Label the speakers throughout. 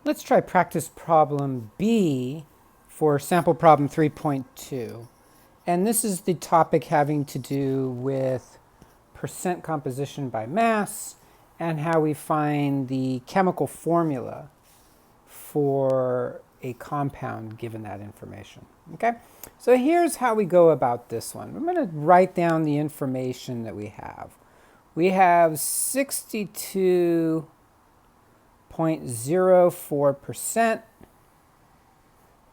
Speaker 1: Let's try practice problem B for sample problem 3.2. And this is the topic having to do with percent composition by mass and how we find the chemical formula for a compound given that information. Okay, so here's how we go about this one. I'm going to write down the information that we have. We have 62.04%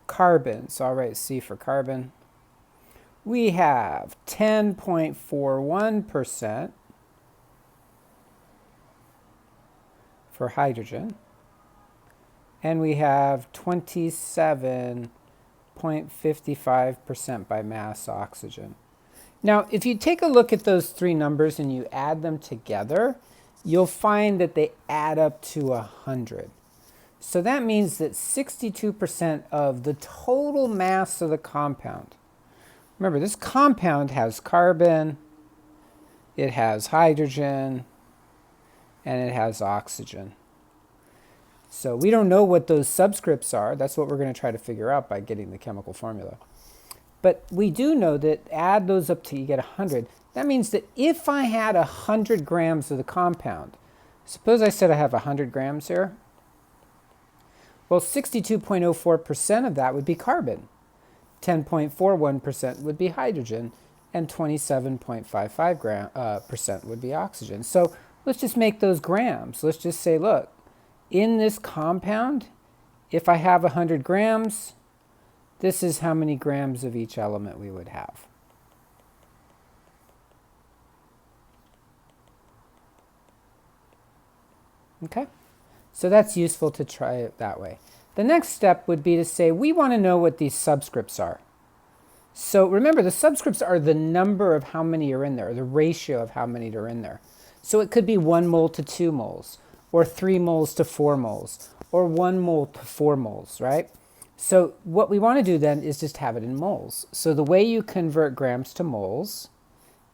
Speaker 1: carbon. So I'll write C for carbon. We have 10.41% for hydrogen. And we have 27.55% by mass oxygen. Now, if you take a look at those three numbers and you add them together, you'll find that they add up to 100. So that means that 62% of the total mass of the compound. Remember, this compound has carbon, it has hydrogen, and it has oxygen. So we don't know what those subscripts are. That's what we're going to try to figure out by getting the chemical formula. But we do know that add those up till you get 100. That means that if I had 100 grams of the compound, suppose I said I have 100 grams here. Well, 62.04% of that would be carbon. 10.41% would be hydrogen, and 27.55% would be oxygen. So let's just make those grams. Let's just say, look, in this compound, if I have 100 grams, this is how many grams of each element we would have. Okay, so that's useful to try it that way. The next step would be to say we want to know what these subscripts are. So remember, the subscripts are the number of how many are in there, the ratio of how many are in there. So it could be 1 mole to 2 moles, or 3 moles to 4 moles, or 1 mole to 4 moles, right? So what we want to do then is just have it in moles. So the way you convert grams to moles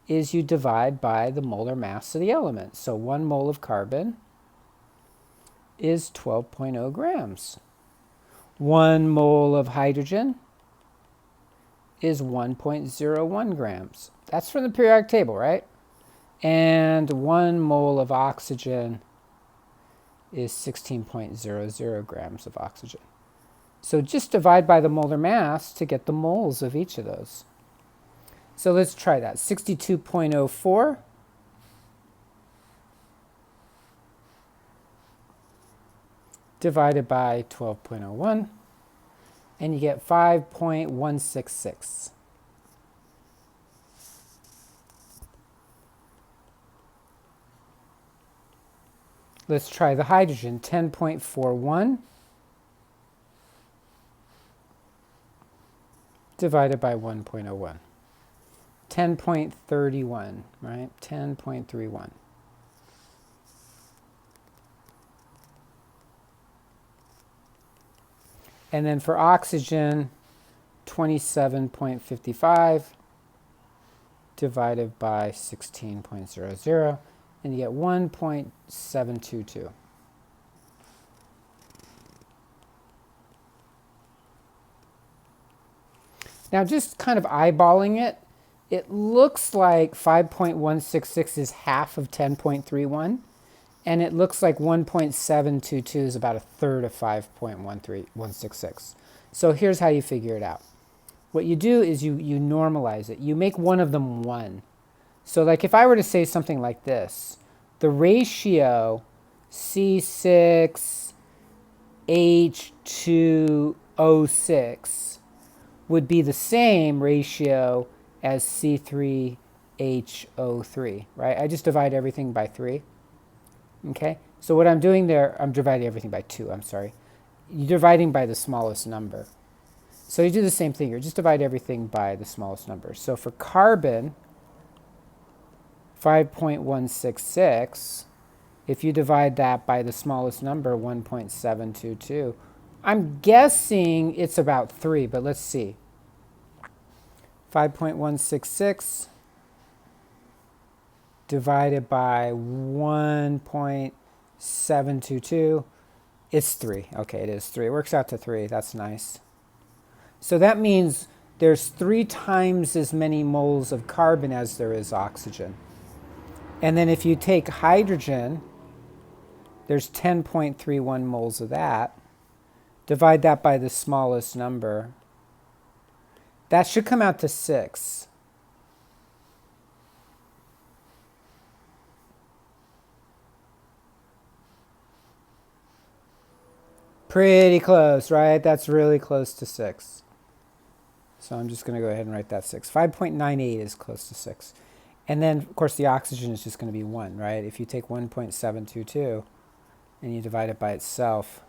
Speaker 1: is you divide by the molar mass of the element. So 1 mole of carbon is 12.0 grams. 1 mole of hydrogen is 1.01 grams. That's from the periodic table, right? And 1 mole of oxygen is 16.00 grams of oxygen. So just divide by the molar mass to get the moles of each of those. So let's try that. 62.04 divided by 12.01, and you get 5.166. Let's try the hydrogen. 10.41 divided by 1.01. 10.31, right? 10.31. And then for oxygen, 27.55 divided by 16.00, and you get 1.722. Now, just kind of eyeballing it, it looks like 5.166 is half of 10.31. And it looks like 1.722 is about a third of 5.166. So here's how you figure it out. What you do is you normalize it. You make one of them 1. So like if I were to say something like this, the ratio C6H2O6 would be the same ratio as C3H03, right? I just divide everything by 3. Okay, so what I'm doing there, I'm dividing everything by 2, I'm sorry. You're dividing by the smallest number. So you do the same thing, you just divide everything by the smallest number. So for carbon, 5.166, if you divide that by the smallest number, 1.722, I'm guessing it's about 3, but let's see. 5.166 divided by 1.722, It's 3. Okay, it is 3. It works out to 3. That's nice. So that means there's 3 times as many moles of carbon as there is oxygen. And then if you take hydrogen, there's 10.31 moles of that. Divide that by the smallest number. That should come out to 6. Pretty close, right? That's really close to 6. So I'm just going to go ahead and write that 6. 5.98 is close to 6. And then, of course, the oxygen is just going to be 1, right? If you take 1.722 and you divide it by itself,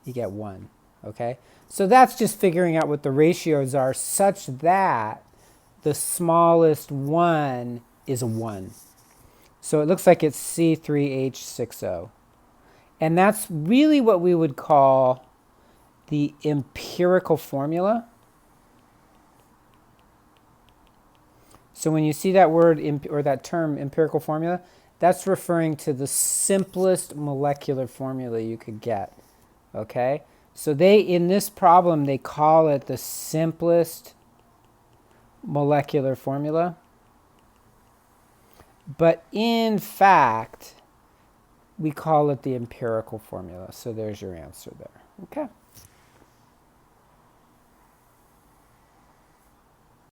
Speaker 1: you get 1, okay? So that's just figuring out what the ratios are such that the smallest one is a 1. So it looks like it's C3H60. And that's really what we would call the empirical formula. So when you see that word or that term empirical formula, that's referring to the simplest molecular formula you could get. Okay? So in this problem, they call it the simplest molecular formula. But in fact, we call it the empirical formula. So there's your answer there. Okay?